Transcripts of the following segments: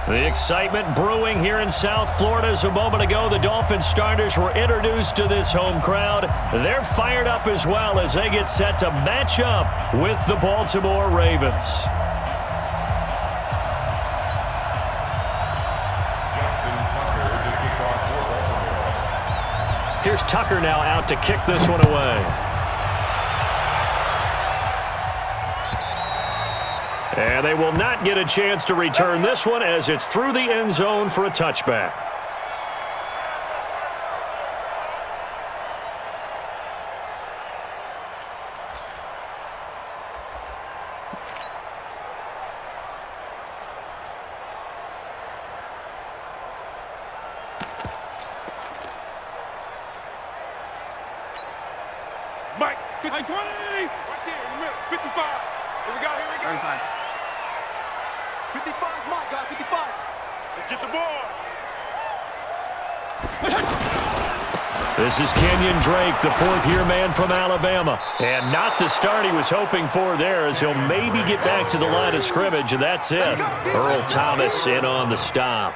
The excitement brewing here in South Florida as a moment ago. The Dolphins starters were introduced to this home crowd. They're fired up as well as they get set to match up with the Baltimore Ravens. Here's Tucker now out to kick this one away. And they will not get a chance to return this one as it's through the end zone for a touchback. Mike, 20! Right there, in the middle, 55. Here we go, 35. 55, Mike, got 55. Let's get the ball. This is Kenyon Drake, the fourth-year man from Alabama. And not the start he was hoping for there, as he'll maybe get back to the line of scrimmage, and that's it. Earl Thomas in on the stop.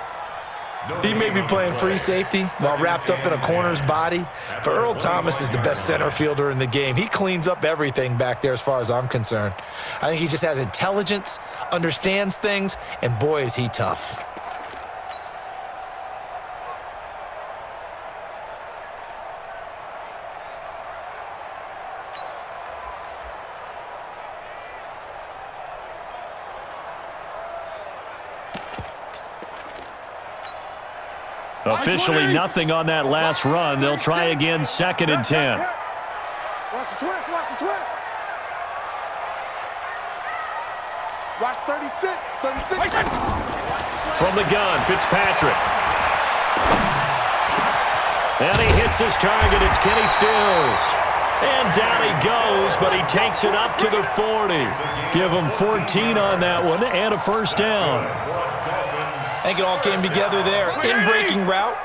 He may be playing free safety while wrapped up in a corner's body, but Earl Thomas is the best center fielder in the game. He cleans up everything back there as far as I'm concerned. I think he just has intelligence, understands things, and boy, is he tough. Officially nothing on that last run. They'll try again, 2nd and 10. Watch the twist, watch the twist. Watch 36, 36. From the gun, Fitzpatrick. And he hits his target. It's Kenny Stills. And down he goes, but he takes it up to the 40. Give him 14 on that one and a first down. I think it all came together there. In-breaking route,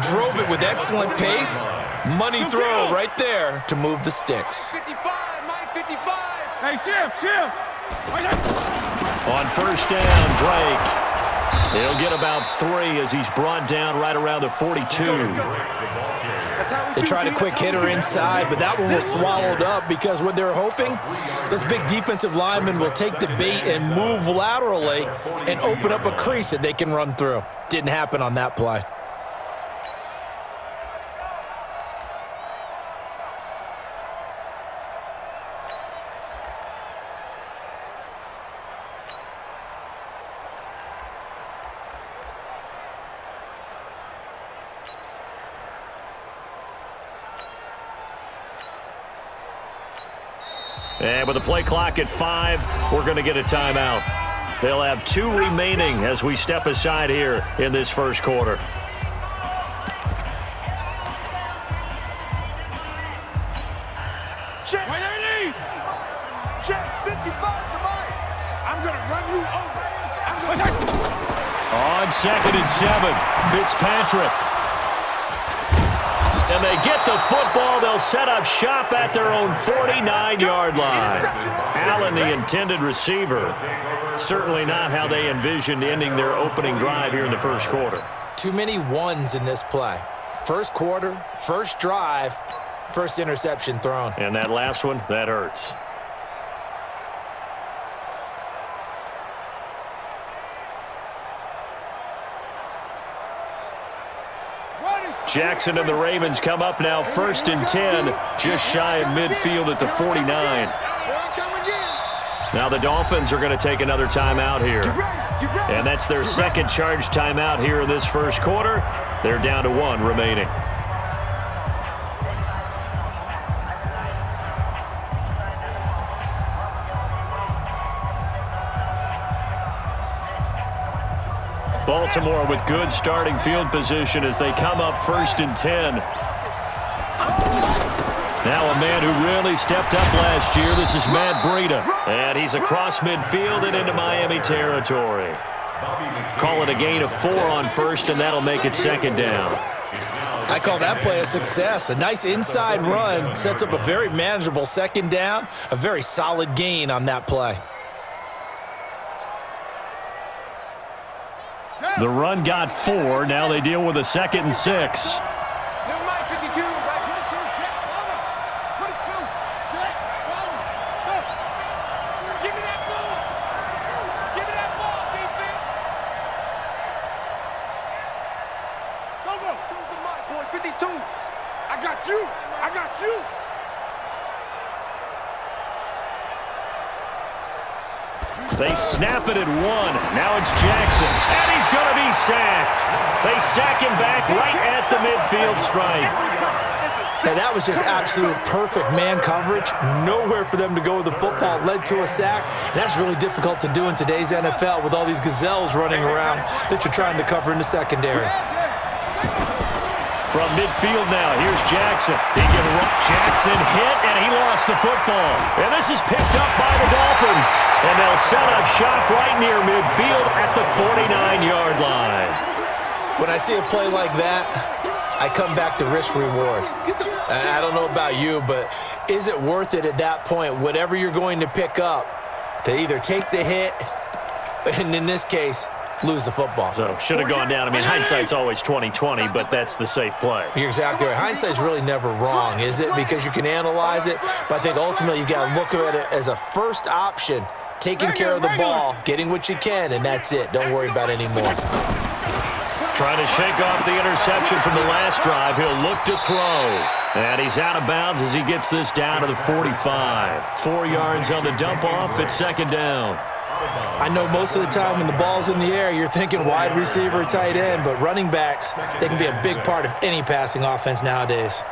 drove it with excellent pace. Money throw right there to move the sticks. 55, Mike, 55. Hey, shift. On first down, Drake. He'll get about 3 as he's brought down right around the 42. They tried a quick hitter inside, but that one was swallowed up because what they're hoping, this big defensive lineman will take the bait and move laterally and open up a crease that they can run through. Didn't happen on that play. And with the play clock at 5, we're going to get a timeout. They'll have 2 remaining as we step aside here in this first quarter. Check. 180. Check 55 to Mike. I'm going to run you over. On 2nd and 7, Fitzpatrick. And they get the football. They'll set up shop at their own 49-yard line. Allen, the intended receiver. Certainly not how they envisioned ending their opening drive here in the first quarter. Too many ones in this play. First quarter, first drive, first interception thrown. And that last one, that hurts. Jackson and the Ravens come up now 1st and 10, just shy of midfield at the 49. Now the Dolphins are going to take another timeout here. And that's their second charge timeout here in this first quarter. They're down to 1 remaining. Baltimore with good starting field position as they come up 1st and 10. Now a man who really stepped up last year. This is Matt Breida. And he's across midfield and into Miami territory. Call it a gain of 4 on 1st, and that'll make it 2nd down. I call that play a success. A nice inside run sets up a very manageable 2nd down. A very solid gain on that play. The run got 4. Now they deal with a 2nd and 6. Never mind, 52. Right, 22. Check, over. 22. Check, over. Go. Give me that ball. Give me that ball, defense. Go, go. Choose the mic, boy. 52. I got you. I got you. They snap it at 1. Now it's Jackson, and he's going to be sacked. They sack him back right at the midfield stripe. And that was just absolute perfect man coverage. Nowhere for them to go with the football. Led to a sack. And that's really difficult to do in today's NFL with all these gazelles running around that you're trying to cover in the secondary. From midfield now, here's Jackson. He can run. Jackson hit, and he lost the football. And this is picked up by the Dolphins. And they'll set up shop right near midfield at the 49-yard line. When I see a play like that, I come back to risk-reward. I don't know about you, but is it worth it at that point, whatever you're going to pick up, to either take the hit, and in this case, lose the football? So, should have gone down. I mean, hindsight's always 20/20, but that's the safe play. You're exactly right. Hindsight's really never wrong, is it? Because you can analyze it, but I think ultimately you got to look at it as a first option, taking care of the ball, getting what you can, and that's it. Don't worry about any more. Trying to shake off the interception from the last drive. He'll look to throw. And he's out of bounds as he gets this down to the 45. 4 yards on the dump-off. It's 2nd down. I know most of the time when the ball's in the air, you're thinking wide receiver, tight end, but running backs, they can be a big part of any passing offense nowadays.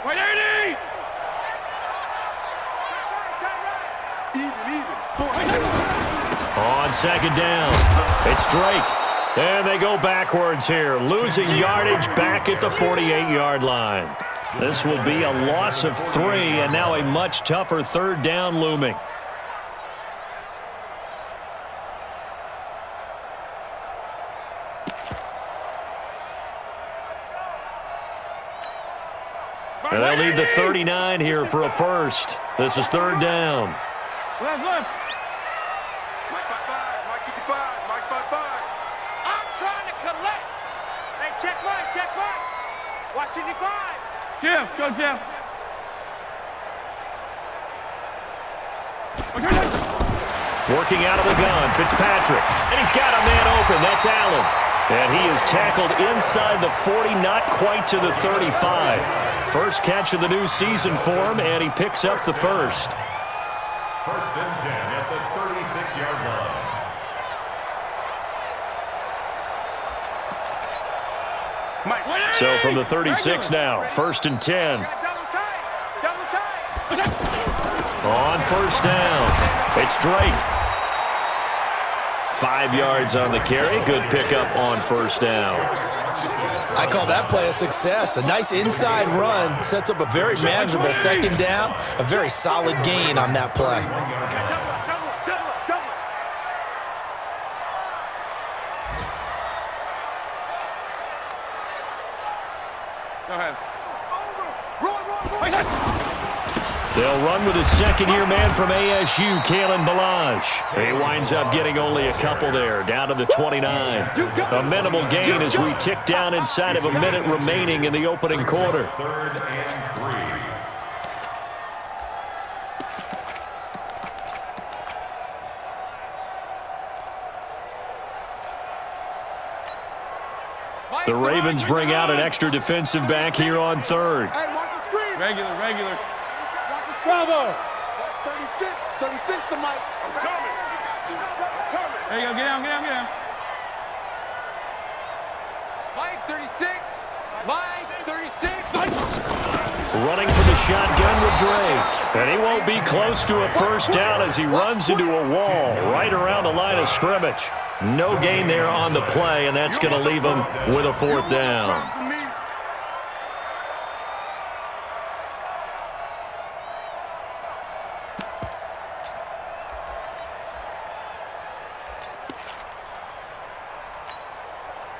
Wait, Ernie! Even. On 2nd down, it's Drake. And they go backwards here, losing yardage back at the 48-yard line. This will be a loss of 3, and now a much tougher 3rd down looming. And they'll need the 39 here for a first. This is 3rd down. Left. Mike 5, Mike 55, Mike 55. I'm trying to collect. Hey, check right. Watch 55. Jim, go Jim. Working out of the gun, Fitzpatrick. And he's got a man open. That's Allen. And he is tackled inside the 40, not quite to the 35. First catch of the new season for him, and he picks up the first. 1st and 10 at the 36-yard line. So from the 36 now, 1st and 10. On 1st down, it's Drake. 5 yards on the carry. Good pickup on 1st down. I call that play a success. A nice inside run sets up a very manageable 2nd down. A very solid gain on that play. Go ahead. They'll run with his 2nd-year man from ASU, Kalen Balazs. He winds up getting only a couple there, down to the 29. A minimal gain as we tick down inside of a minute remaining in the opening quarter. 3rd and 3. The Ravens bring out an extra defensive back here on 3rd. Hey, watch the screen. Regular. Watch the screen. Bravo. 36 to Mike. I'm coming. There you go. Get down. Mike 36. Mike 36. Running for the shotgun with Drake. And he won't be close to a first down as he runs into a wall right around the line of scrimmage. No gain there on the play, and that's going to leave him with a 4th down.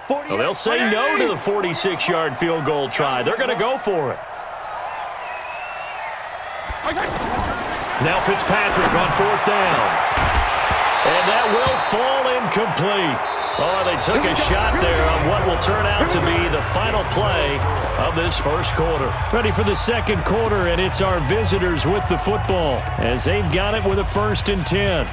Well, they'll say no to the 46-yard field goal try. They're going to go for it. Now Fitzpatrick on 4th down. And that will fall incomplete. Oh, they took a shot there on what will turn out to be the final play of this first quarter. Ready for the second quarter, and it's our visitors with the football as they've got it with a 1st and 10.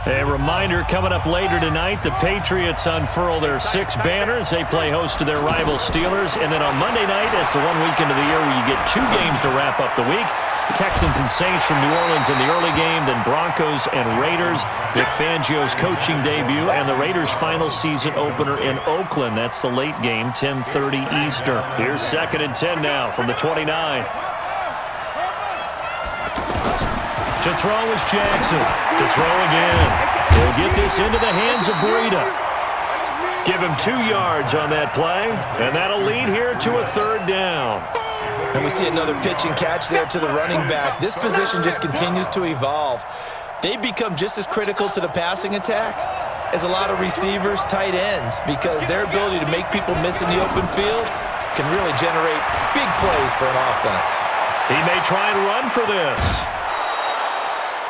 A reminder coming up later tonight, the Patriots unfurl their 6 banners. They play host to their rival Steelers. And then on Monday night, that's the one weekend of the year where you get 2 games to wrap up the week. Texans and Saints from New Orleans in the early game, then Broncos and Raiders. Vic Fangio's coaching debut and the Raiders' final season opener in Oakland. That's the late game, 10:30 Eastern. Here's 2nd and 10 now from the 29. To throw is Jackson. To throw again. He'll get this into the hands of Breida. Give him 2 yards on that play, and that'll lead here to a 3rd down. And we see another pitch and catch there to the running back. This position just continues to evolve. They become just as critical to the passing attack as a lot of receivers, tight ends, because their ability to make people miss in the open field can really generate big plays for an offense. He may try and run for this.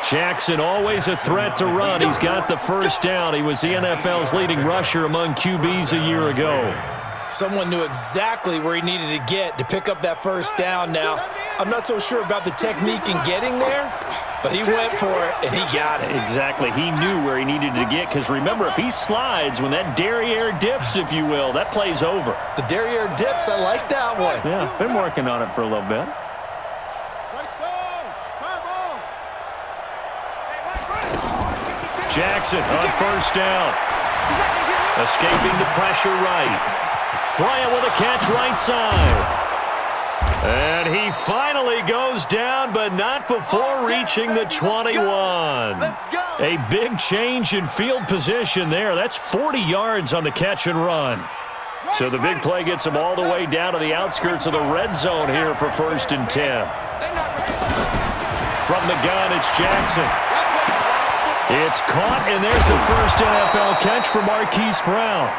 Jackson always a threat to run. He's got the 1st down. He was the NFL's leading rusher among QBs a year ago. Someone knew exactly where he needed to get to pick up that 1st down now. I'm not so sure about the technique in getting there, but he went for it, and he got it. Exactly. He knew where he needed to get, because remember, if he slides, when that derriere dips, if you will, that play's over. The derriere dips, I like that one. Yeah, been working on it for a little bit. Jackson on 1st down. Escaping the pressure right. Bryant with a catch right side. And he finally goes down, but not before reaching the 21. A big change in field position there. That's 40 yards on the catch and run. So the big play gets him all the way down to the outskirts of the red zone here for 1st and 10. From the gun, it's Jackson. It's caught, and there's the 1st NFL catch for Marquise Brown.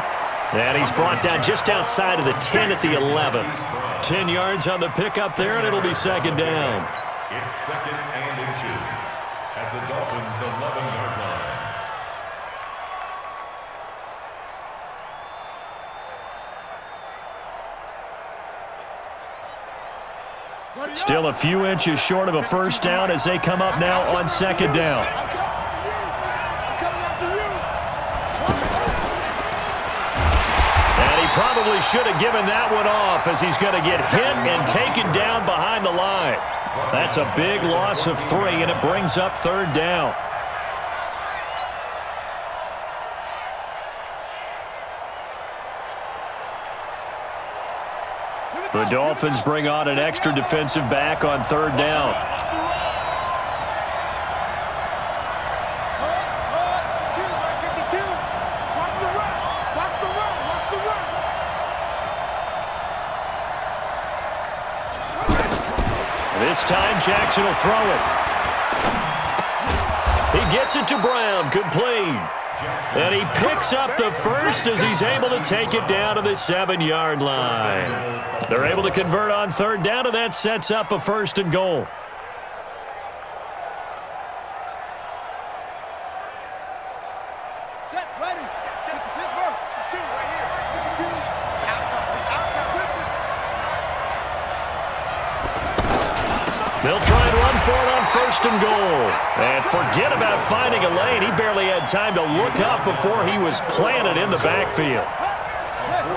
And he's brought down just outside of the 10 at the 11. 10 yards on the pickup there, and it'll be 2nd down. It's 2nd and inches at the Dolphins' 11-yard line. Still a few inches short of a 1st down as they come up now on 2nd down. Probably should have given that one off, as he's going to get hit and taken down behind the line. That's a big loss of 3, and it brings up 3rd down. The Dolphins bring on an extra defensive back on 3rd down. This time, Jackson will throw it. He gets it to Brown, complete. And he picks up the 1st as he's able to take it down to the 7-yard line. They're able to convert on 3rd down, and that sets up a 1st and goal. They'll try and run for it on 1st and goal. And forget about finding a lane. He barely had time to look up before he was planted in the backfield.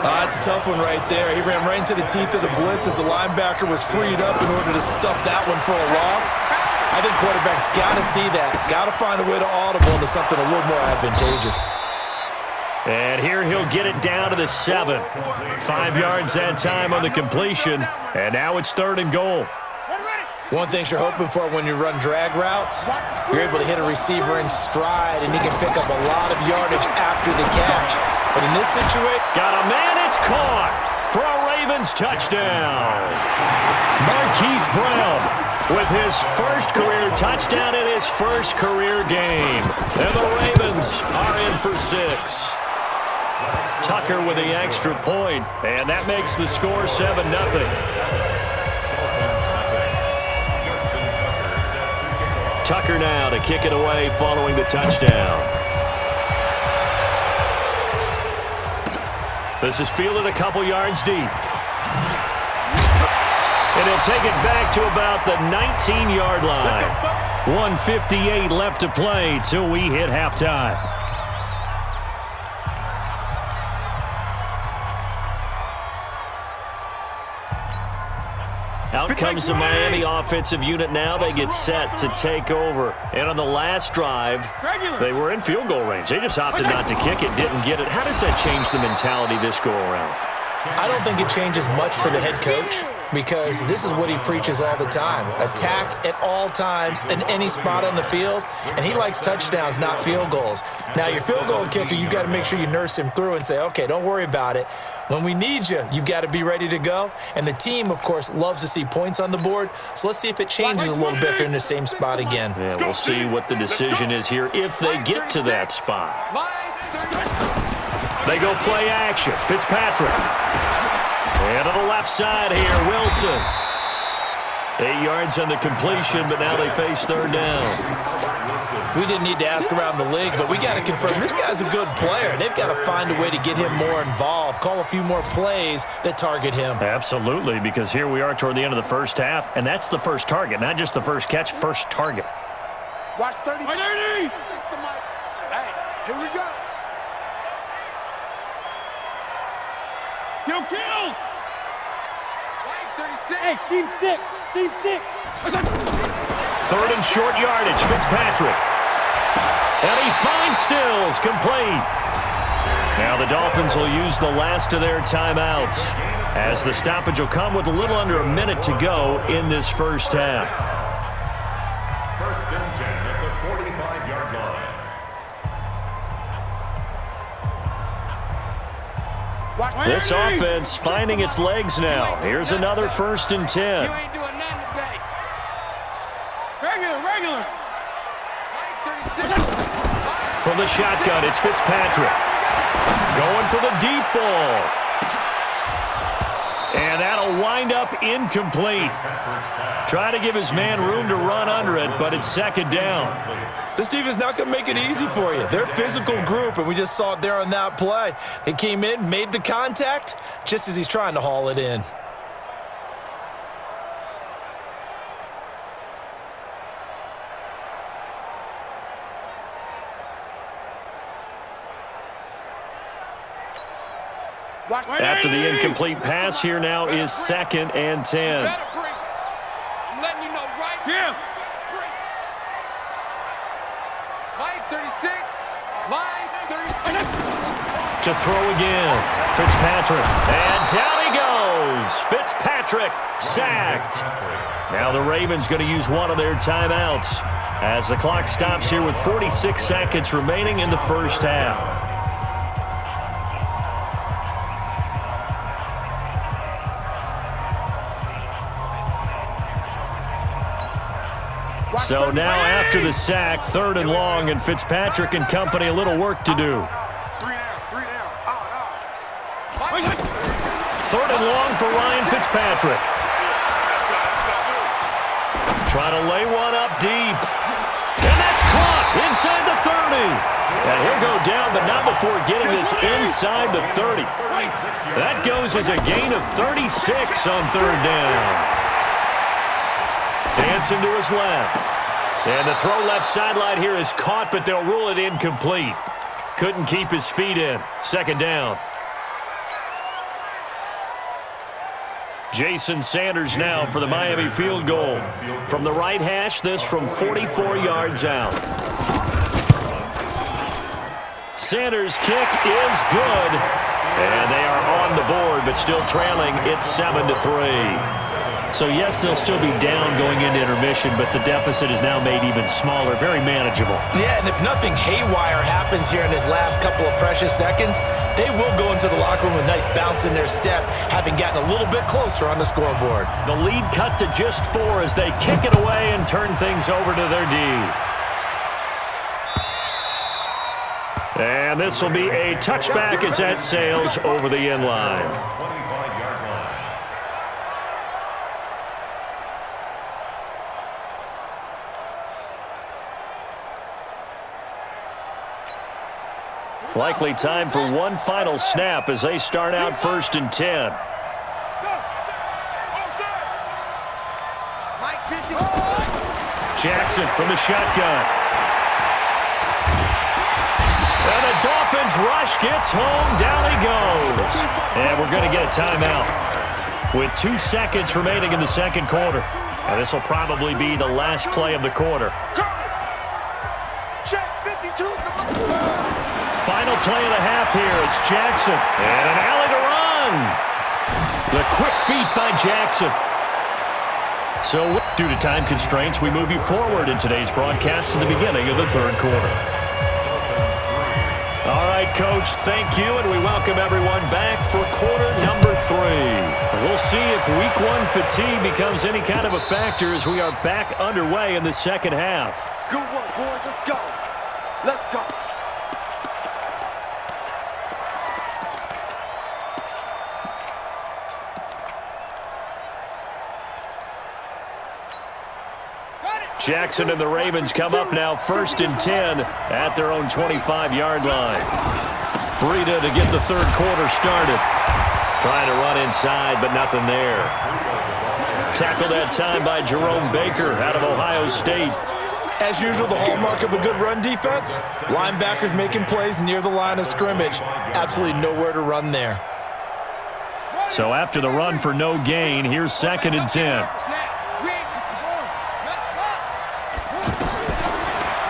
That's a tough one right there. He ran right into the teeth of the blitz as the linebacker was freed up in order to stuff that one for a loss. I think quarterbacks got to see that. Got to find a way to audible into something a little more advantageous. And here he'll get it down to the 7. 5 yards that time on the completion. And now it's 3rd and goal. One thing you're hoping for when you run drag routes, you're able to hit a receiver in stride, and he can pick up a lot of yardage after the catch. But in this situation, got a man, it's caught for a Ravens touchdown. Marquise Brown with his 1st career touchdown in his 1st career game. And the Ravens are in for 6. Tucker with the extra point, and that makes the score 7-0. Tucker now to kick it away following the touchdown. This is fielded a couple yards deep. And he'll take it back to about the 19-yard line. 1:58 left to play till we hit halftime. Out comes the Miami offensive unit now. They get set to take over. And on the last drive, they were in field goal range. They just opted not to kick it, didn't get it. How does that change the mentality this go-around? I don't think it changes much for the head coach because this is what he preaches all the time. Attack at all times in any spot on the field, and he likes touchdowns, not field goals. Now, your field goal kicker, you got to make sure you nurse him through and say, okay, don't worry about it. When we need you, you've got to be ready to go. And the team, of course, loves to see points on the board. So let's see if it changes a little bit if they're in the same spot again. Yeah, we'll see what the decision is here if they get to that spot. They go play action. Fitzpatrick. And on the left side here, Wilson. 8 yards on the completion, but now they face third down. We didn't need to ask around the league, but we got to confirm this guy's a good player. They've got to find a way to get him more involved, call a few more plays that target him. Absolutely, because here we are toward the end of the first half, and that's the first target, not just the first catch, first target. Watch 30. Hey, here we go. Kill. 36. Hey, seam 6. Third and short yardage, Fitzpatrick. And he finds Stills, complete. Now the Dolphins will use the last of their timeouts as the stoppage will come with a little under a minute to go in this first half. First and 10 at the 45-yard line. This offense finding its legs now. Here's another first and 10. You ain't doing nothing today. Regular. From the shotgun, it's Fitzpatrick. Going for the deep ball. And that'll wind up incomplete. Try to give his man room to run under it, but it's second down. This defense not going to make it easy for you. They're a physical group, and we just saw it there on that play. They came in, made the contact, just as he's trying to haul it in. After the incomplete pass, here now is second and 10. I'm letting you know right here. Line 36. Line 36. To throw again. Fitzpatrick. And down he goes. Fitzpatrick sacked. Now the Ravens going to use one of their timeouts as the clock stops here with 46 seconds remaining in the first half. So now after the sack, third and long, and Fitzpatrick and company a little work to do. Third and long for Ryan Fitzpatrick. Trying to lay one up deep. And that's caught inside the 30. And he'll go down, but not before getting this inside the 30. That goes as a gain of 36 on third down. Dancing to his left. And the throw left sideline here is caught, but they'll rule it incomplete. Couldn't keep his feet in. Second down. Jason Sanders now for the Miami field goal. From the right hash, this from 44 yards out. Sanders' kick is good. And they are on the board, but still trailing. It's 7-3. So, yes, they'll still be down going into intermission, but the deficit is now made even smaller, very manageable. Yeah, and if nothing haywire happens here in his last couple of precious seconds, they will go into the locker room with a nice bounce in their step, having gotten a little bit closer on the scoreboard. The lead cut to just 4 as they kick it away and turn things over to their D. And this will be a touchback as that sails over the end line. 25-yard line. Likely time for one final snap as they start out 1st and 10. Jackson from the shotgun. And the Dolphins rush gets home. Down he goes. And we're going to get a timeout with 2 seconds remaining in the second quarter. And this will probably be the last play of the quarter. Final play of the half here. It's Jackson. And an alley to run. The quick feet by Jackson. So, due to time constraints, we move you forward in today's broadcast to the beginning of the third quarter. All right, Coach, thank you, and we welcome everyone back for quarter number 3. We'll see if Week 1 fatigue becomes any kind of a factor as we are back underway in the second half. Good work, boys. Let's go. Let's go. Jackson and the Ravens come up now 1st and 10 at their own 25-yard line. Breida to get the third quarter started. Trying to run inside, but nothing there. Tackled that time by Jerome Baker out of Ohio State. As usual, the hallmark of a good run defense, linebackers making plays near the line of scrimmage. Absolutely nowhere to run there. So after the run for no gain, here's 2nd and 10.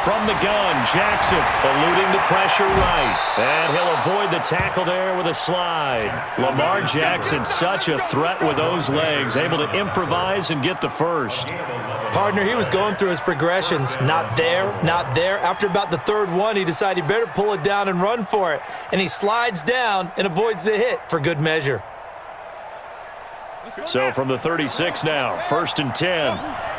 From the gun, Jackson eluding the pressure right. And he'll avoid the tackle there with a slide. Lamar Jackson, such a threat with those legs, able to improvise and get the first. Partner, he was going through his progressions. Not there, not there. After about the third one, he decided he better pull it down and run for it. And he slides down and avoids the hit for good measure. So from the 36 now, 1st and 10.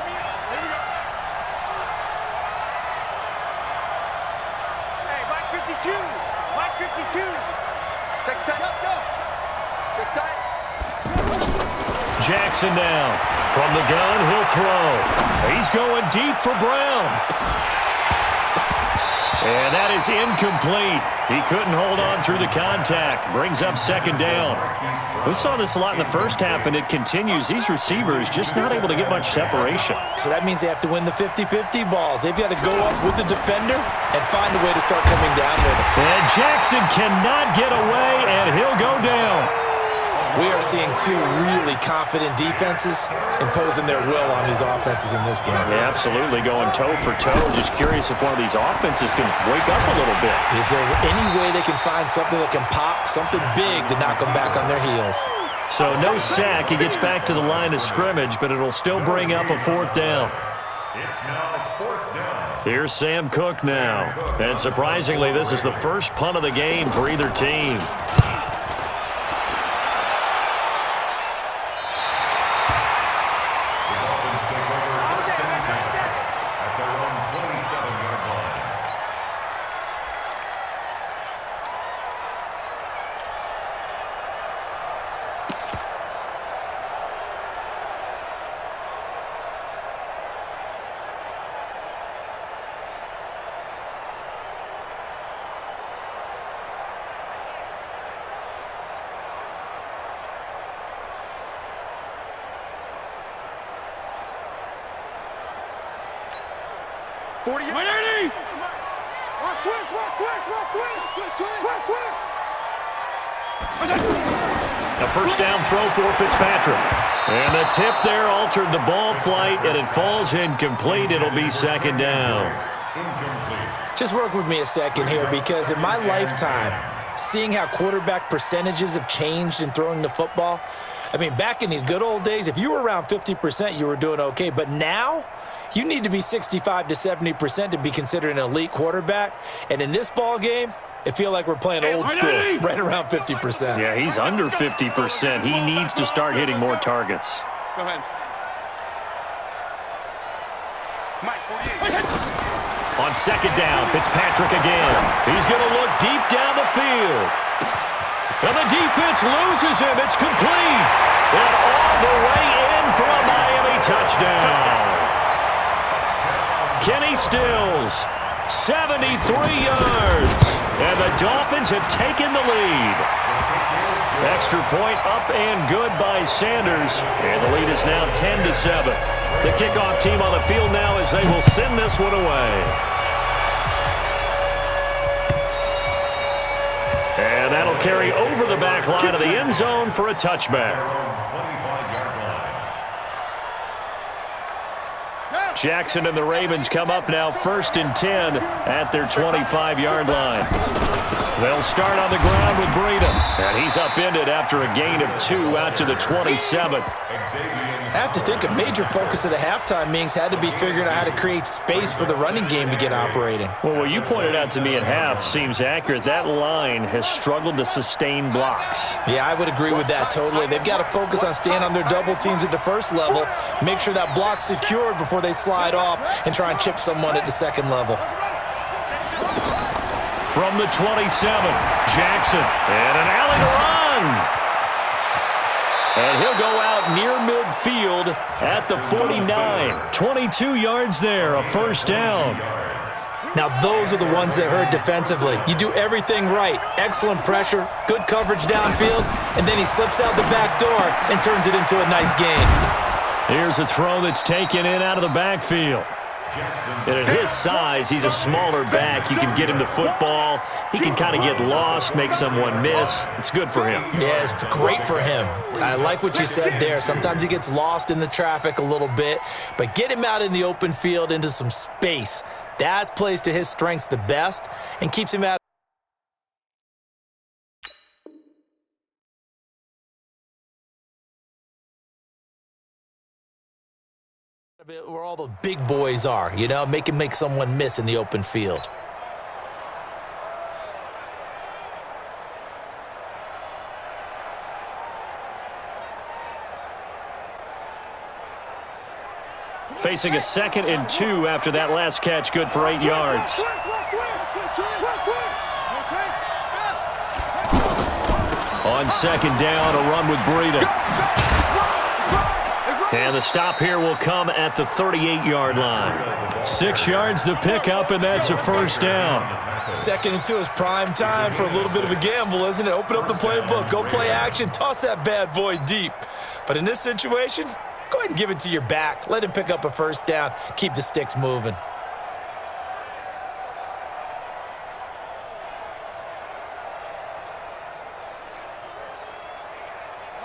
Jackson now. From the gun, he'll throw. He's going deep for Brown. And that is incomplete. He couldn't hold on through the contact. Brings up 2nd down. We saw this a lot in the first half, and it continues. These receivers just not able to get much separation. So that means they have to win the 50-50 balls. They've got to go up with the defender and find a way to start coming down with it. And Jackson cannot get away, and he'll go down. We are seeing 2 really confident defenses imposing their will on these offenses in this game. Yeah, absolutely, going toe for toe. Just curious if one of these offenses can wake up a little bit. Is there any way they can find something that can pop, something big to knock them back on their heels? So no sack. He gets back to the line of scrimmage, but it'll still bring up a 4th down. It's now 4th down. Here's Sam Cook now. And surprisingly, this is the first punt of the game for either team. A first down throw for Fitzpatrick. And the tip there altered the ball flight, and it falls incomplete. It'll be 2nd down. Just work with me a second here, because in my lifetime, seeing how quarterback percentages have changed in throwing the football, I mean, back in the good old days, if you were around 50%, you were doing okay. But now, you need to be 65 to 70% to be considered an elite quarterback. And in this ball game, I feel like we're playing old school, right around 50%. Yeah, he's under 50%. He needs to start hitting more targets. Go ahead. Mike, 48. On second down, Fitzpatrick again. He's going to look deep down the field. And the defense loses him. It's complete. And all the way in for a Miami touchdown. Kenny Stills, 73 yards. And the Dolphins have taken the lead. Extra point up and good by Sanders. And the lead is now 10-7. The kickoff team on the field now as they will send this one away. And that'll carry over the back line of the end zone for a touchback. Jackson and the Ravens come up now 1st and 10 at their 25-yard line. They'll start on the ground with Breida. And he's upended after a gain of 2 out to the 27. I have to think a major focus of the halftime meetings had to be figuring out how to create space for the running game to get operating. Well, what you pointed out to me at half seems accurate. That line has struggled to sustain blocks. Yeah, I would agree with that totally. They've got to focus on staying on their double teams at the first level, make sure that block's secured before they slide off and try and chip someone at the second level. From the 27, Jackson, and an alley to run. And he'll go out near midfield at the 49. 22 yards there, a first down. Now those are the ones that hurt defensively. You do everything right. Excellent pressure, good coverage downfield, and then he slips out the back door and turns it into a nice gain. Here's a throw that's taken in out of the backfield. And at his size, he's a smaller back. You can get him the football. He can kind of get lost, make someone miss. It's good for him. Yeah, it's great for him. I like what you said there. Sometimes he gets lost in the traffic a little bit, but get him out in the open field into some space. That plays to his strengths the best and keeps him out. Where all the big boys are, you know, make someone miss in the open field. Facing a 2nd and 2 after that last catch, good for 8 yards. On second down, a run with Breida. And the stop here will come at the 38-yard line. 6 yards the pickup, and that's a first down. 2nd and 2 is prime time for a little bit of a gamble, isn't it? Open up the playbook, go play action, toss that bad boy deep. But in this situation, go ahead and give it to your back. Let him pick up a first down. Keep the sticks moving.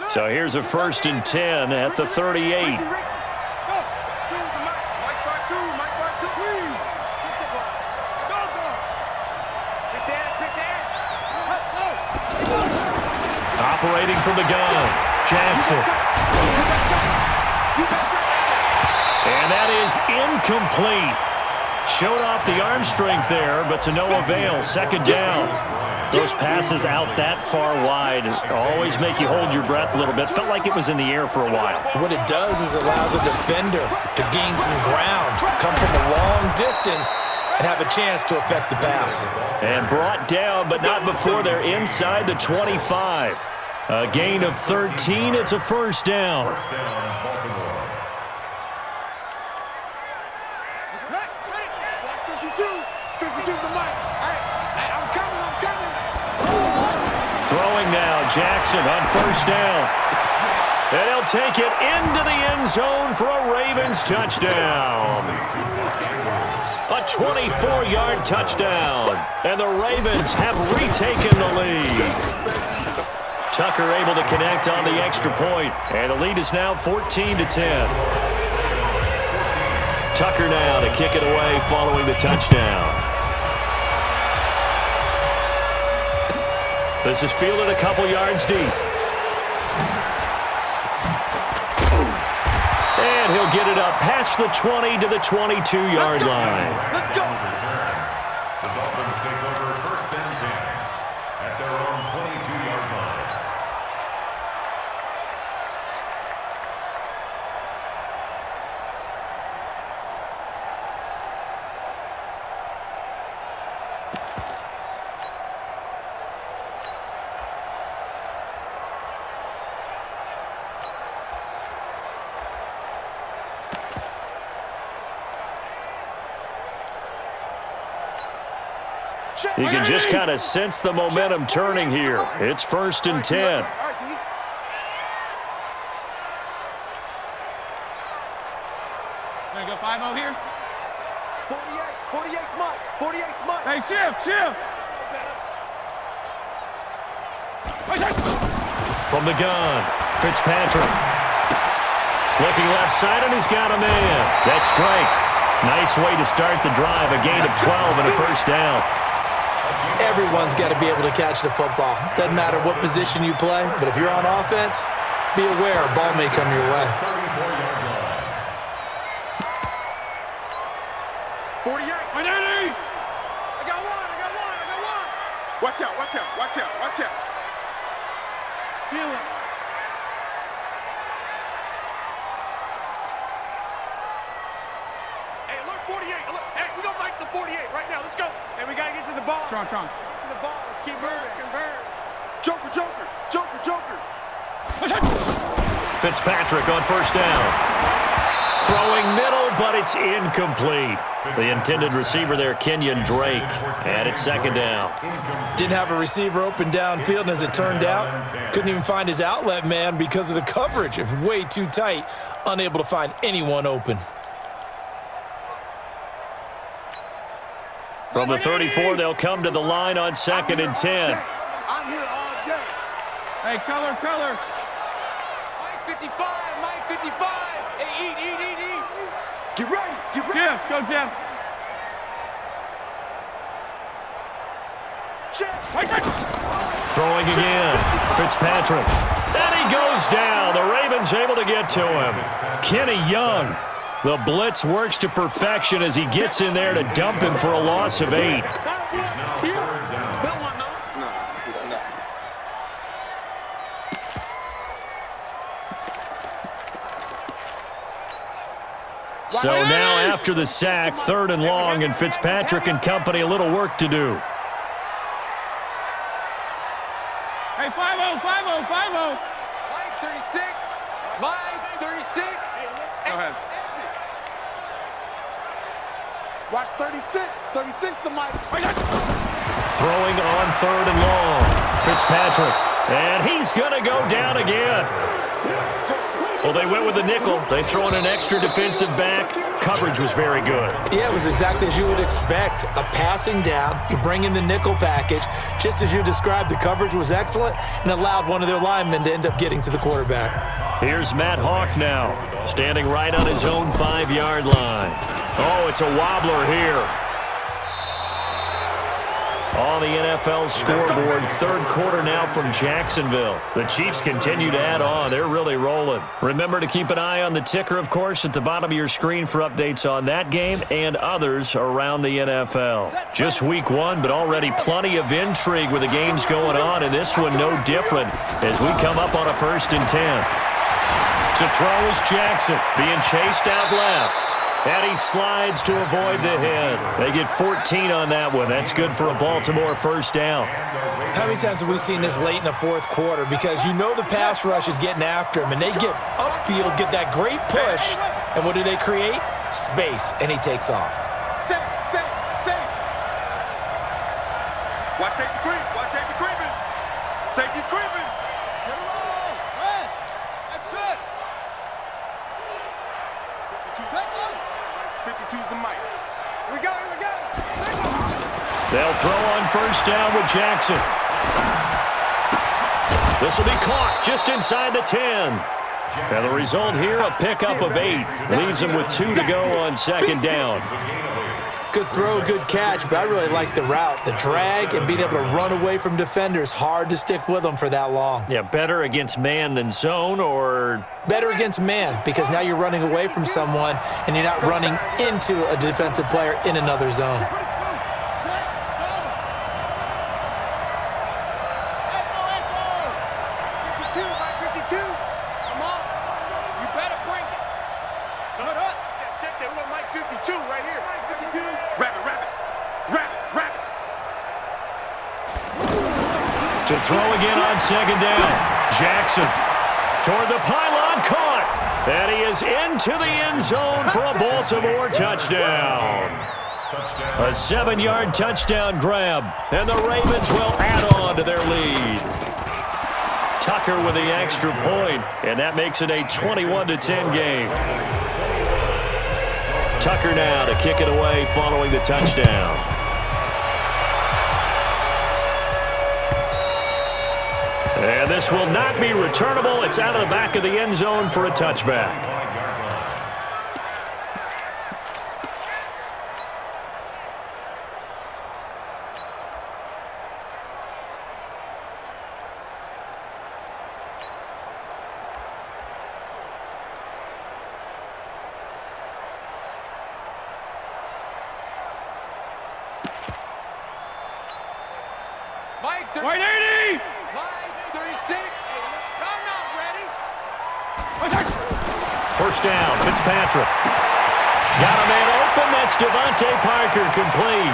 So here's a 1st and 10 at the 38. Operating from the gun, Jackson. And that is incomplete. Showed off the arm strength there, but to no avail. 2nd down. Those passes out that far wide always make you hold your breath a little bit. Felt like it was in the air for a while. What it does is it allows a defender to gain some ground, come from a long distance, and have a chance to affect the pass. And brought down, but not before they're inside the 25. A gain of 13. It's a first down. Throwing now, Jackson on first down. And he'll take it into the end zone for a Ravens touchdown. A 24-yard touchdown. And the Ravens have retaken the lead. Tucker able to connect on the extra point. And the lead is now 14-10. Tucker now to kick it away following the touchdown. This is fielded a couple yards deep. And he'll get it up past the 20 to the 22-yard line. Let's go. The Dolphins take over 1st and 10 at their own 22-yard line. You can just kind of sense the momentum turning here. It's 1st and 10. Gonna go 5-0 here. 48 Mike. 48 Mike. Hey, shift. From the gun, Fitzpatrick. Looking left side, and he's got a man. That's Drake. Nice way to start the drive. A gain of 12 and a 1st down. Everyone's got to be able to catch the football. Doesn't matter what position you play, but if you're on offense, be aware a ball may come your way. 48. I got one. Watch out. Feel it. Hey, look, 48. Look, hey, we're going to fight the 48 right now. Let's go. Hey, we got to get to the ball. Tron. Get to the ball. Let's keep moving. Converge. Joker. Fitzpatrick on 1st down. Throwing middle, but it's incomplete. The intended receiver there, Kenyon Drake, and it's 2nd down. Didn't have a receiver open downfield, and as it turned out, couldn't even find his outlet man because of the coverage. It's way too tight, unable to find anyone open. From the 34, they'll come to the line on 2nd and 10. I'm here all day. Hey, color. Mike 55. Hey, eat. Get ready. Jeff, go, Jeff. Throwing again. Fitzpatrick. And he goes down. The Ravens able to get to him. Kenny Young. The blitz works to perfection as he gets in there to dump him for a loss of 8. So now after the sack, 3rd and long, and Fitzpatrick and company a little work to do. Hey, 5-0. Mike 36. Go ahead. Watch 36. 36 to Mike. Throwing on 3rd and long. Fitzpatrick. And he's going to go down again. Well, they went with the nickel. They throw in an extra defensive back. Coverage was very good. Yeah, it was exactly as you would expect. A passing down, you bring in the nickel package. Just as you described, the coverage was excellent and allowed one of their linemen to end up getting to the quarterback. Here's Matt Hawk now, standing right on his own 5-yard line. Oh, it's a wobbler here. On the NFL scoreboard, 3rd quarter now from Jacksonville. The Chiefs continue to add on. They're really rolling. Remember to keep an eye on the ticker, of course, at the bottom of your screen for updates on that game and others around the NFL. Just week 1, but already plenty of intrigue with the games going on, and this one no different as we come up on a 1st and 10. To throw is Jackson, being chased out left. And he slides to avoid the hit. They get 14 on that one. That's good for a Baltimore 1st down. How many times have we seen this late in the 4th quarter? Because you know the pass rush is getting after him, and they get upfield, get that great push, and what do they create? Space, and he takes off. Safe. Watch safety creeping. Safety's creeping. Get him on. That's it. 52's the mic. Here we go. They'll throw on 1st down with Jackson. This will be caught just inside the 10. And the result here, a pickup of 8. Leaves them with 2 to go on 2nd down. Good throw, good catch, but I really like the route. The drag and being able to run away from defenders, hard to stick with them for that long. Yeah, better against man than zone, or? Better against man, because now you're running away from someone and you're not running into a defensive player in another zone. To throw again on 2nd down. Jackson toward the pylon, caught. And he is into the end zone for a Baltimore touchdown. Touchdown. A 7-yard touchdown grab, and the Ravens will add on to their lead. Tucker with the extra point, and that makes it a 21-10 game. Tucker now to kick it away following the touchdown. And this will not be returnable. It's out of the back of the end zone for a touchback. White 80! 36! I'm not ready! First down, Fitzpatrick. Got a man open. That's Devontae Parker, complete.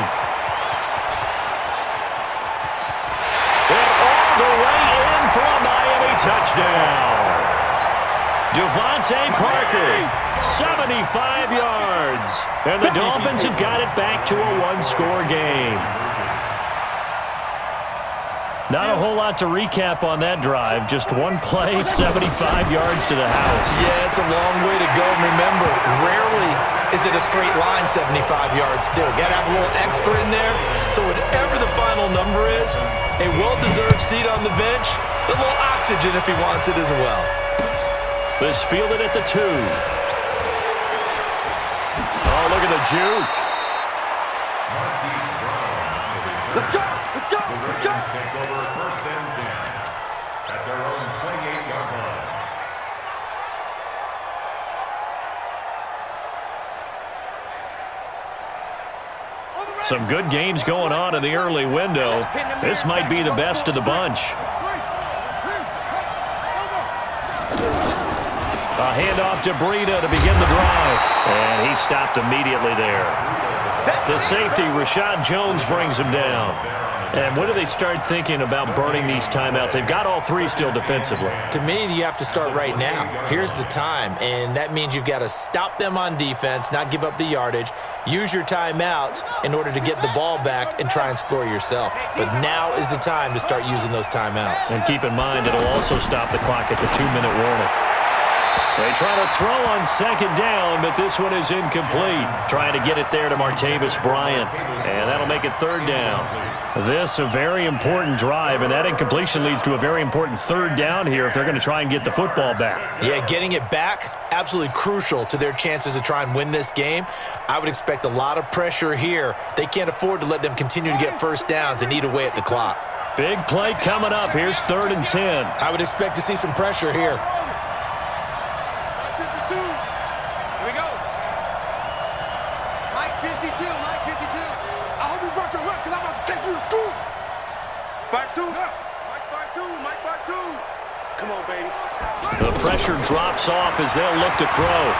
And all the way in for a Miami touchdown. Devontae Parker, 75 yards. And the Dolphins have got it back to a one-score game. Not a whole lot to recap on that drive. Just one play, 75 yards to the house. Yeah, it's a long way to go. Remember, rarely is it a straight line 75 yards, too. Got to have a little extra in there. So whatever the final number is, a well-deserved seat on the bench, a little oxygen if he wants it as well. This fielded at the 2. Oh, look at the juke. Let's go! Let's go! Let's go! Take over first and 10 at their own 28-yard line. Some good games going on in the early window. This might be the best of the bunch. A handoff to Breida to begin the drive. And he stopped immediately there. The safety, Rashad Jones, brings him down. And when do they start thinking about burning these timeouts? They've got all three still defensively. To me, you have to start right now. Here's the time, and that means you've got to stop them on defense, not give up the yardage, use your timeouts in order to get the ball back and try and score yourself. But now is the time to start using those timeouts. And keep in mind, it'll also stop the clock at the 2-minute warning. They try to throw on second down, but this one is incomplete. Trying to get it there to Martavis Bryant, and that'll make it third down. This a very important drive, and that incompletion leads to a very important third down here if they're going to try and get the football back. Yeah, getting it back, absolutely crucial to their chances to try and win this game. I would expect a lot of pressure here. They can't afford to let them continue to get first downs and eat away at the clock. Big play coming up. Here's 3rd and 10. I would expect to see some pressure here. Come on, baby. The pressure drops off as they'll look to throw.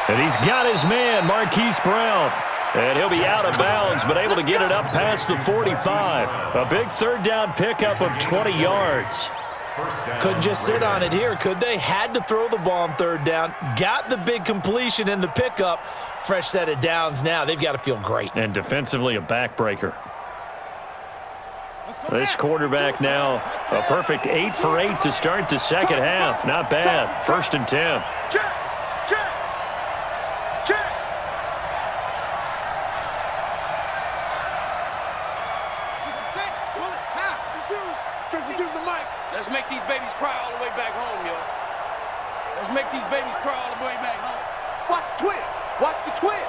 And he's got his man, Marquise Brown. And he'll be out of bounds, but able to get it up past the 45. A big third down pickup of 20 yards. Couldn't just sit on it here, could they? Had to throw the ball on third down. Got the big completion in the pickup. Fresh set of downs now. They've got to feel great. And defensively, a backbreaker. This quarterback now, a perfect 8 for 8 to start the second half. Not bad. 1st and 10. Check! Check! Check! Let's make these babies cry all the way back home, yo. Let's make these babies cry all the way back home. Watch the twist. Watch the twist.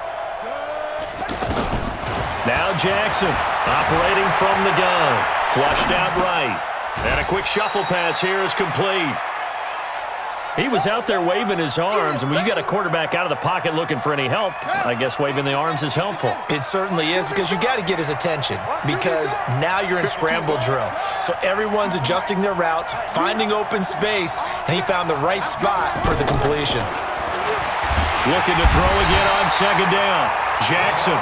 Now Jackson operating from the gun. Flushed out right. And a quick shuffle pass here is complete. He was out there waving his arms, and when you got a quarterback out of the pocket looking for any help, I guess waving the arms is helpful. It certainly is, because you got to get his attention, because now you're in scramble drill. So everyone's adjusting their routes, finding open space, and he found the right spot for the completion. Looking to throw again on second down. Jackson.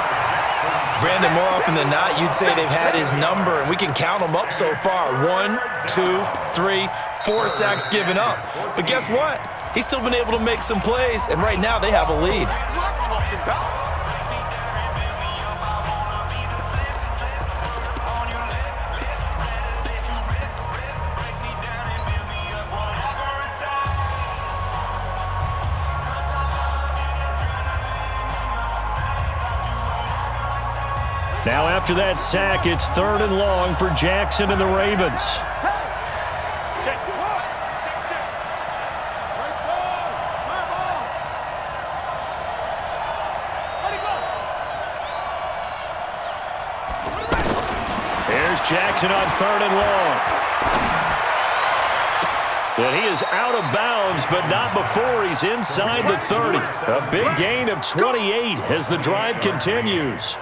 Brandon, more often than not, you'd say they've had his number, and we can count them up so far. 1, 2, 3, 4 sacks given up. But guess what? He's still been able to make some plays, and right now they have a lead. Now after that sack, it's 3rd and long for Jackson and the Ravens. There's Jackson on 3rd and long. And he is out of bounds, but not before he's inside the 30. A big gain of 28 as the drive continues.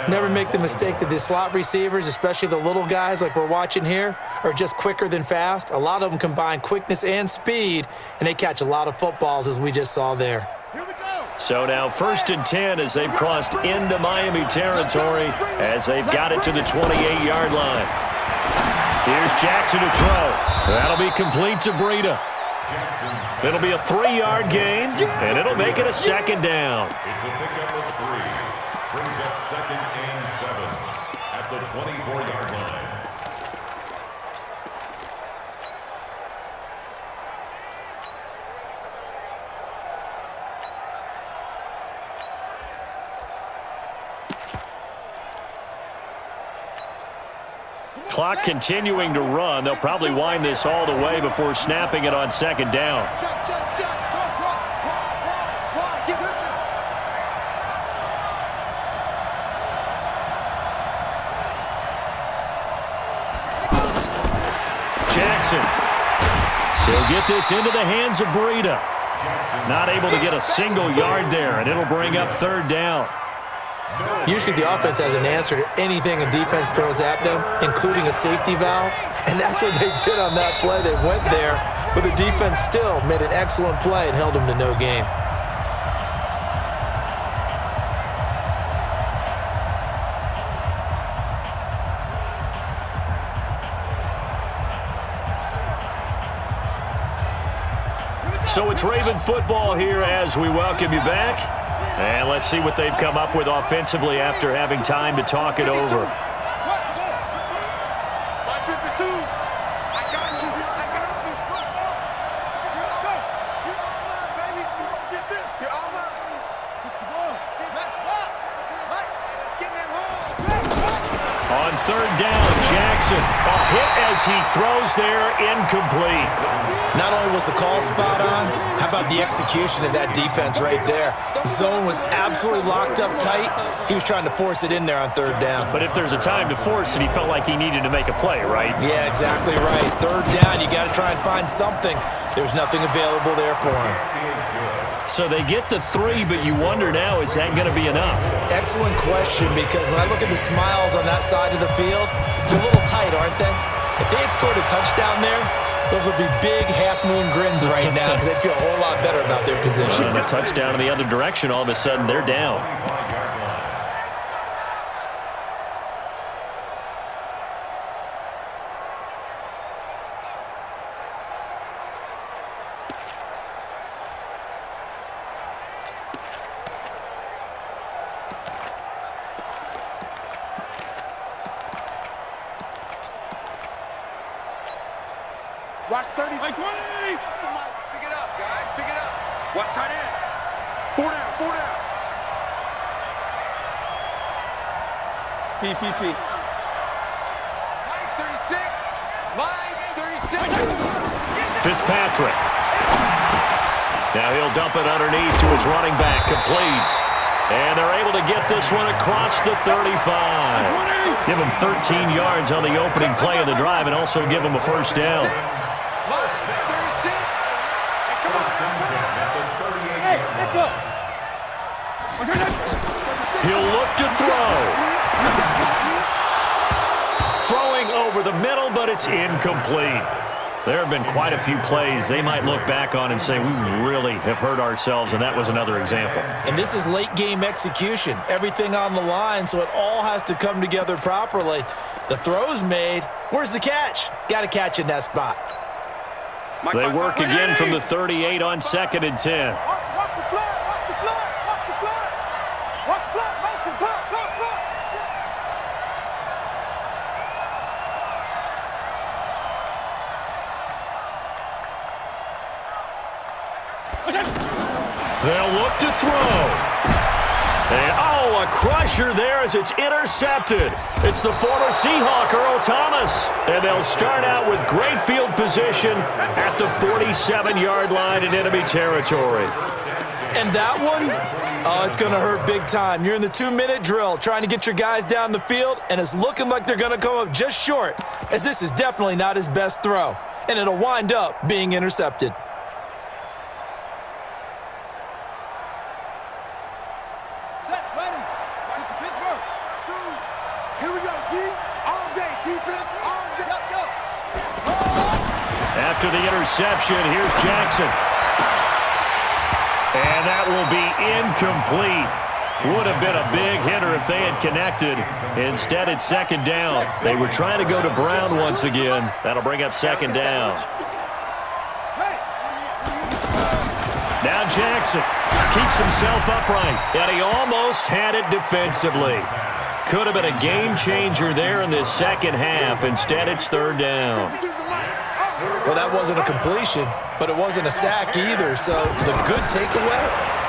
Never make the mistake that the slot receivers, especially the little guys like we're watching here, are just quicker than fast. A lot of them combine quickness and speed, and they catch a lot of footballs, as we just saw there. So now 1st and 10 as they've crossed into Miami territory as they've got it to the 28-yard line. Here's Jackson to throw. That'll be complete to Breida. It'll be a 3-yard gain, and it'll make it a 2nd down. It's a pickup of 3. Brings up 2nd and 7 at the 24-yard line. Clock continuing to run. They'll probably wind this all the way before snapping it on 2nd down. Jackson. He'll get this into the hands of Breida. Not able to get a single yard there, and it'll bring up 3rd down. Usually the offense has an answer to anything a defense throws at them, including a safety valve, and that's what they did on that play. They went there, but the defense still made an excellent play and held them to no gain. So it's Raven football here as we welcome you back. And let's see what they've come up with offensively after having time to talk it over. On 3rd down, Jackson. A hit as he throws there, incomplete. Not only was the call spot on, how about the execution of that defense right there? Zone was absolutely locked up tight. He was trying to force it in there on 3rd down. But if there's a time to force it, he felt like he needed to make a play, right? Yeah, exactly right. 3rd down, you got to try and find something. There's nothing available there for him. So they get the 3, but you wonder now, is that going to be enough? Excellent question, because when I look at the smiles on that side of the field, they're a little tight, aren't they? If they had scored a touchdown there, those would be big half-moon grins right now because they'd feel a whole lot better about their position. And a touchdown in the other direction, all of a sudden they're down. Watch 30. Like 20. Pick it up, guys. Pick it up. Watch tight end. 4 down. 4 down. P. Line 36. Line 36. Fitzpatrick. Now he'll dump it underneath to his running back, complete. And they're able to get this one across the 35. Give him 13 yards on the opening play of the drive and also give him a 1st down. He'll look to throw. Throwing over the middle, but it's incomplete. There have been quite a few plays they might look back on and say, we really have hurt ourselves, and that was another example. And this is late-game execution. Everything on the line, so it all has to come together properly. The throw's made. Where's the catch? Got to catch in that spot. They work again from the 38 on 2nd and 10. Watch the flag, watch the flag, watch the flag. Watch the flag, watch the flag, flag. They'll look to throw. And, a crusher there as it's intercepted. It's the former Seahawk, Earl Thomas. And they'll start out with great field position at the 47-yard line in enemy territory. And that one, it's going to hurt big time. You're in the 2-minute drill trying to get your guys down the field, and it's looking like they're going to come up just short, as this is definitely not his best throw. And it'll wind up being intercepted. After the interception, here's Jackson. And that will be incomplete. Would have been a big hitter if they had connected. Instead, it's 2nd down. They were trying to go to Brown once again. That'll bring up 2nd down. Now Jackson keeps himself upright, and he almost had it defensively. Could have been a game changer there in this second half. Instead, it's 3rd down. Well, that wasn't a completion, but it wasn't a sack either. So the good takeaway,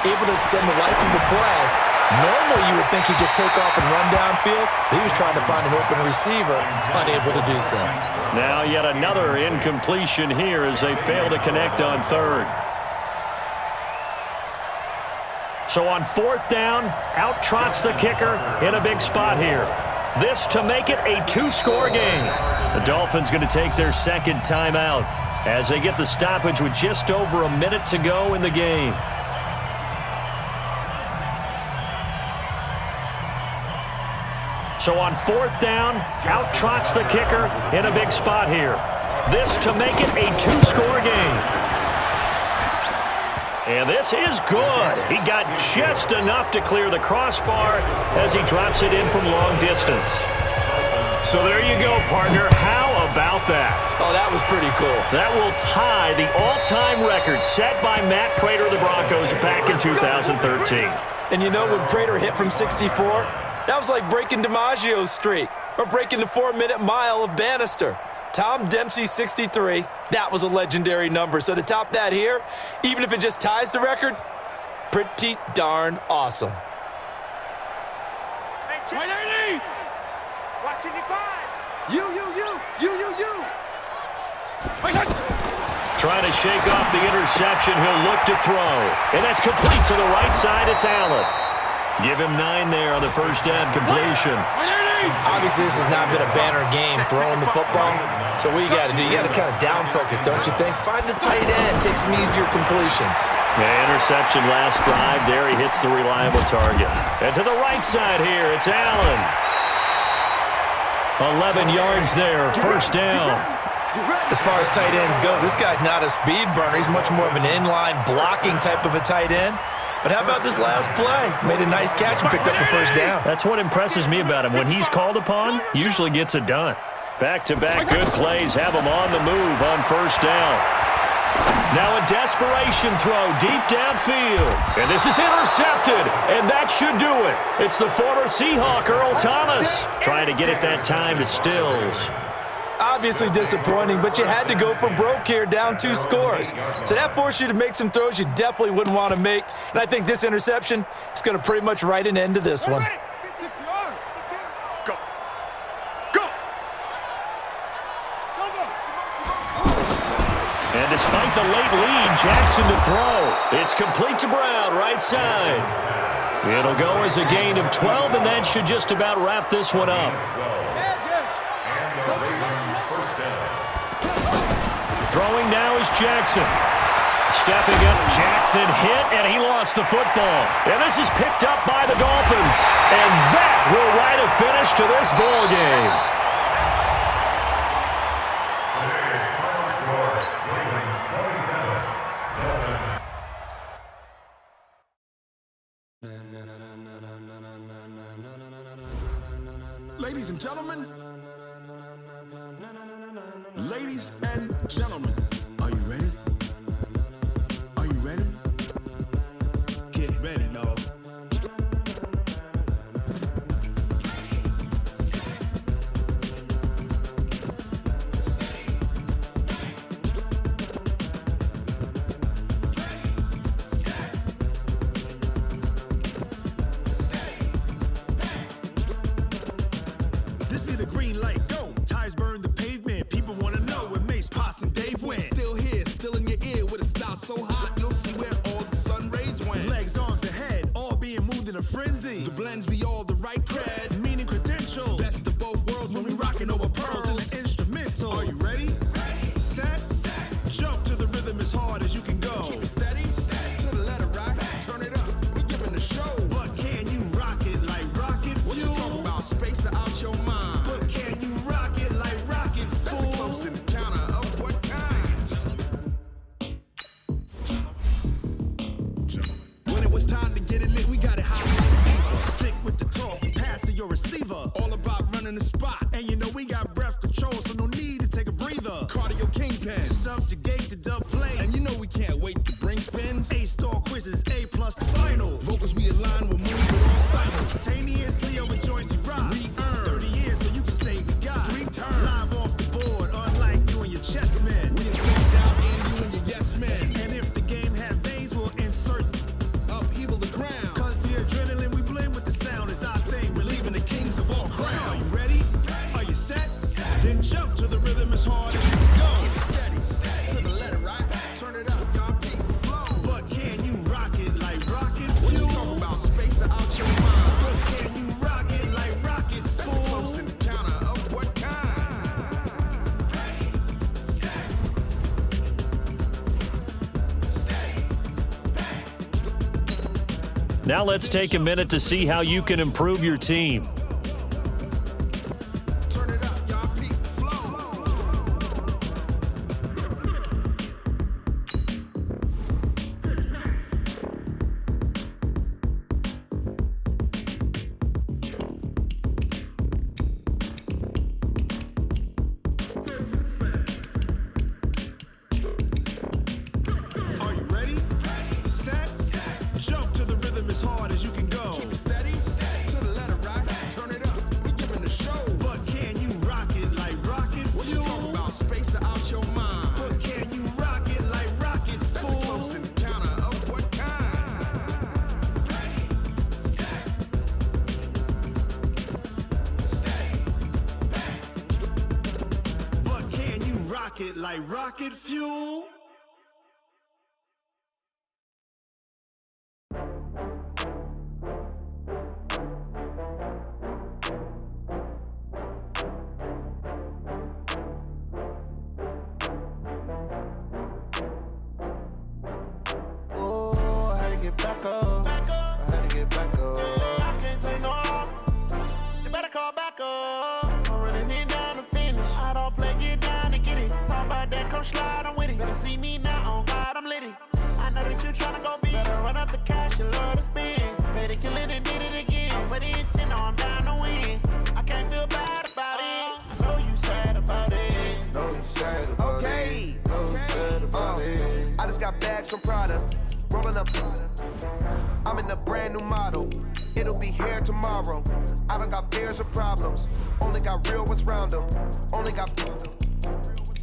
able to extend the life of the play. Normally, you would think he'd just take off and run downfield. He was trying to find an open receiver, unable to do so. Now yet another incompletion here as they fail to connect on 3rd. So on 4th down, out trots the kicker in a big spot here. This to make it a 2-score game. The Dolphins going to take their 2nd timeout as they get the stoppage with just over a minute to go in the game. So on 4th down, out trots the kicker in a big spot here. This to make it a 2-score game. And this is good. He got just enough to clear the crossbar as he drops it in from long distance. So there you go, partner. How about that? Oh, that was pretty cool. That will tie the all-time record set by Matt Prater of the Broncos back in 2013. And you know when Prater hit from 64? That was like breaking DiMaggio's streak or breaking the 4-minute mile of Bannister. Tom Dempsey, 63. That was a legendary number. So to top that here, even if it just ties the record, pretty darn awesome. Hey, watching you guys. You. Trying to shake off the interception. He'll look to throw. And that's complete to the right side. It's Allen. Give him 9 there on the first down completion. Obviously, this has not been a banner game throwing the football. So what you got to do, you got to kind of down focus, don't you think? Find the tight end, take some easier completions. Yeah, interception last drive. There he hits the reliable target. And to the right side here, it's Allen. 11 yards there, first down. As far as tight ends go, this guy's not a speed burner. He's much more of an inline blocking type of a tight end. But how about this last play? Made a nice catch and picked up a first down. That's what impresses me about him. When he's called upon, usually gets it done. Back-to-back good plays have him on the move on first down. Now a desperation throw deep downfield. And this is intercepted, and that should do it. It's the former Seahawk, Earl Thomas, trying to get it that time to Stills. Obviously disappointing, but you had to go for broke here, down 2 scores. So that forced you to make some throws you definitely wouldn't want to make. And I think this interception is going to pretty much write an end to this one. And despite the late lead, Jackson to throw. It's complete to Brown, right side. It'll go as a gain of 12, and that should just about wrap this one up. Throwing now is Jackson. Stepping up, Jackson hit, and he lost the football. And this is picked up by the Dolphins. And that will write a finish to this ball game. Ladies and gentlemen. Ladies and gentlemen. Are you ready? Are you ready? Get ready, dog. This be the green light, go. Tires burn the pavement. People wanna know where Mace, Potts, and Dave went. Still here, still in your ear with a style so hot, you'll see where all the sun rays went. Legs, arms, and head, all being moved in a frenzy. The blends be all the right cred. Meaning credentials. Best of both worlds When we rockin' over pearls in the instrumental. Are you ready? Set, jump to the rhythm as hard as you can go. Keep it steady, to the letter right. Turn it up, we giving the show. But can you rock it like rocket fuel? What you talking about? Space out your mind. But can you rock it like rockets, That's fool? a close encounter of what kind? When it was time to get it lit, we got it hot like fever. Sick with the talk, pass to your receiver. All about running the spot. And you know we got breath control, so no need to take a breather. Cardio kingpin. Subjugate the dub plane. And you know we can't wait to bring spins. A-star quizzes, A+ the final. Vocals we align with moves with all cycles. Simultaneously over joints we rock. We earn 30 years so you can say we got 3 turns. live off the board, unlike you and your chess men. We insist out and you and your yes men. And if the game had veins, we'll insert Upheaval the ground. cause the adrenaline we blend with the sound is our thing. Relieving the kings of all crowns. Are you ready? Are you set? Then jump to the rhythm as hard as you can go. Steady, to the letter right. Turn it up, y'all keep the flow. But can you rock it like rocket What you fuel? talking about? Space out your mind. But can you rock it like rockets, That's a close fool? encounter of what kind? Now let's take a minute to see how you can improve your team. Turn it up, y'all keep the flow. Are you ready? Set, jump to the rhythm as hard as you can go. Steady, to the letter right. Turn it up, we giving the show. But can you rock it like rocket What you fuel? talking about? Space out your mind. But can you rock it like rockets, That's a fool? close encounter of what kind? But can you rock it like rocket fuel? Oh, I had to get back up. I had to get back up. I can't take no loss. You better call back up. I'm running it down to finish. I don't play, get down and get it. Talk about that, come slide, I'm with it. Better see me now, on God, I'm litty. I know that you tryna go big. Better run up the cash, you love to spend. Better kill it and did it again. I'm with the intent, no, I'm down to win. I can't feel bad about it. I know you sad about it. Know you sad about it. Know you sad about it. I just got bags from Prada. Rolling up. I'm in a brand new model. It'll be here tomorrow. I don't got fears or problems. Only got real ones round them. Only got.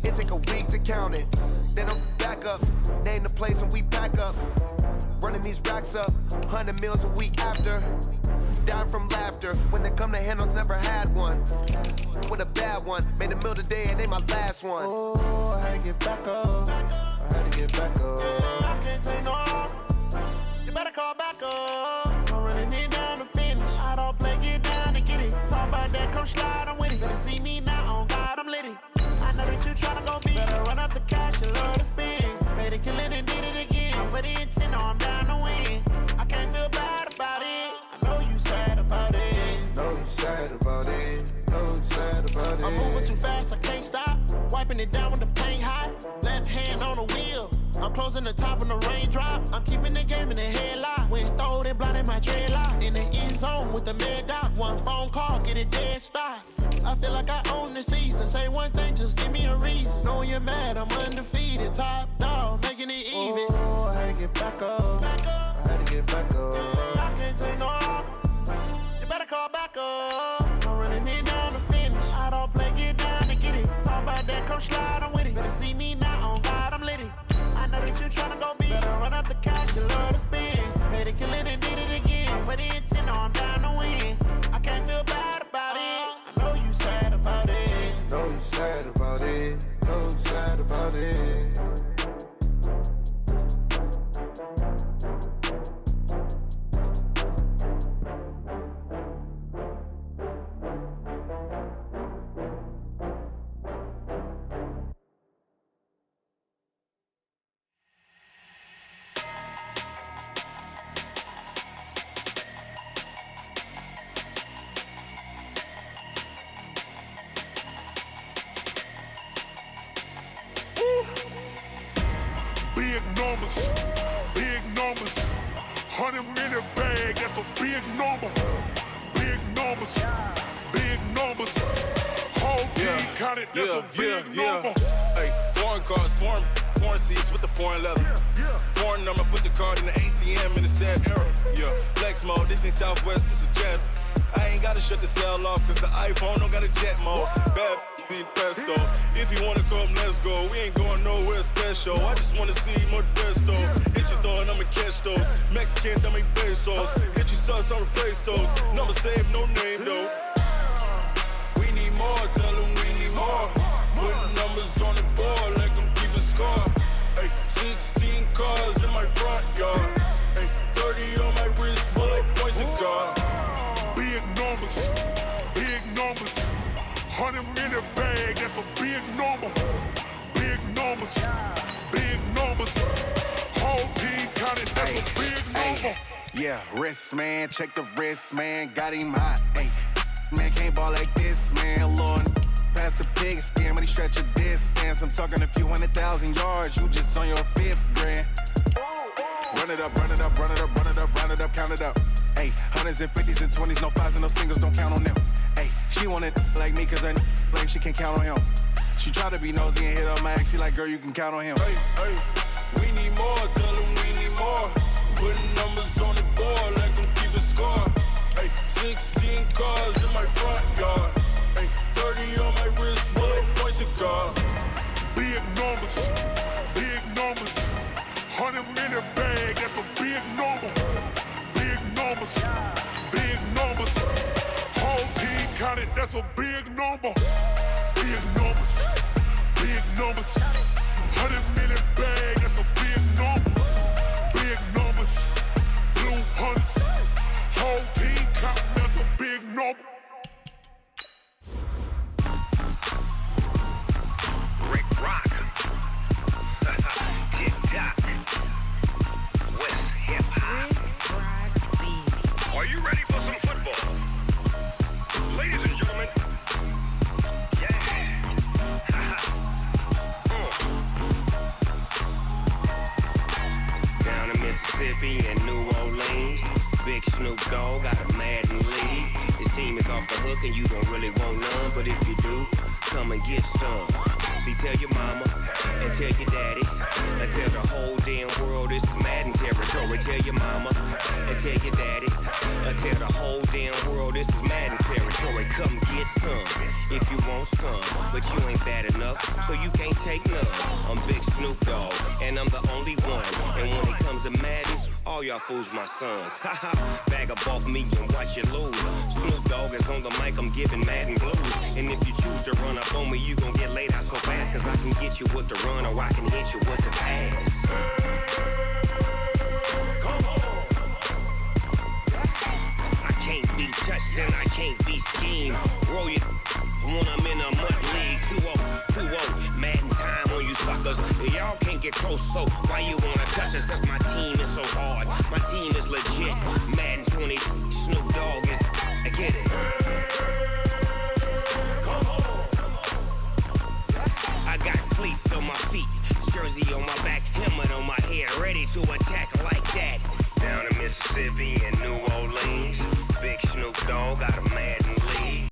It take a week to count it. Then I'm back up. Name the place and we back up. Running these racks up. 100 meals a week after. Dying from laughter. When they come to handles, never had one. With a bad one. Made a meal today and they my last one. Oh, I had to get back up. I had to get back up. I can't take no loss. You better call back up. I'm running it down to finish. I don't play, get down and get it. Talk about that, come slide, I'm with it. Better see me now, on God, I'm litty. I know that you tryna go big. Better run up the cash, you love to spend. Better kill it and did it again. I'm with the intent, no, I'm down to win. I can't feel bad about it. I know you sad about it. Know you sad about it. Know you sad about it. I'm moving too fast, I can't stop. Wiping it down with the paint hot. Left hand on the wheel. I'm closing the top on the raindrop. I'm keeping the game in the headlock. When throwed and blinded my dreadlock. In the end zone with the mad dot. One phone call, get it dead stop. I feel like I own the season. Say one thing, just give me a reason. Knowing you're mad, I'm undefeated. Top dog, making it even. Oh, I had to get back up. I had to get back up. I can't take no loss. You better call back up. I'm running it down to finish. I don't play, get down and get it. Talk about that, come slide, I'm with it. Better see me now, on God, I'm litty. I know that you tryna go big. Better run up the cash, you love to spend. Made it, kill it, and did it again. But the intent, no, I'm down to win. I can't feel bad about it. I know you sad about it. Know you sad about it. Know you sad about it. Big numbers, 100-minute bag, that's a big number. Big numbers, whole team counted, that's a big number. Hey, foreign cars, foreign seats with the foreign leather. Foreign number, put the card in the ATM in the sad era. Yeah, flex mode, this ain't Southwest, this a jet. I ain't gotta shut the cell off, cause the iPhone don't got a jet mode. Bad be pesto. If you wanna come, let's go. We ain't going nowhere special. I just wanna see Modesto. Hit your thought, I'ma catch those. Mexican, I make pesos. Hit your sus, I'll replace those. Number saved, no name though. We need more, tell them we need more. Putting numbers on the board like I'm keeping score. Hey, 16 cars in my front yard. Hey, 30 on my wrist, bullet points to God. Big numbers, 100-minute bag, that's a big number. Big numbers, whole team counted, that's a big number. Yeah, wrist man, check the wrist man, got him hot. Ay, man can't ball like this, man. Lord, past the pig skin when he stretch a distance. I'm talking a few 100,000 yards, you just on your 5th grand. Run it up, count it up. Ay, hundreds and 50s and 20s, no 5s and no singles, don't count on them. Ay, she want it like me, cause her lame, she can't count on him. She try to be nosy and hit up my ex, she like, girl, you can count on him. Hey, we need more, tell them we need more. Putting numbers on the board like I'm keeping score. Ay, 16 cars in my front yard. Ay, 30 on my wrist, bullet points to God. Big numbers, 100-minute bag, that's a big number. Big numbers, whole team counted, that's a big number. Big numbers, 100-minute bag, that's a big number. Big numbers, blue hunters, whole team counting, that's a big number. Rick Rock. Tick-tock. West hip-hop. Are you ready for some football? Ladies and gentlemen. Yeah. Down in Mississippi and New Orleans, Big Snoop Dogg got a Madden league. His team is off the hook and you don't really want none, but if you do, come and get some. See, tell your mama and tell your daddy and tell the whole damn world this is Madden territory. Tell your mama and tell your daddy and tell the whole damn world this is Madden territory. Come get some if you want some, but you ain't bad enough, so you can't take none. I'm Big Snoop Dogg and I'm the only one. And when it comes to Madden, all y'all fools my sons. Haha, bag up off me and watch you lose. Snoop Dogg is on the mic, I'm giving Madden blues. And if you choose to run up on me, you gon' get laid out so fast. Cause I can get you with the run or I can hit you with the pass. Come on. I can't be touched and I can't be schemed. Roll it when I'm in a mud league. 2-0, Madden time on you suckers. Y'all can't get close, so why you wanna touch us? Cause my team is so hard, my team is legit. Madden 20, Snoop Dogg is, I get it.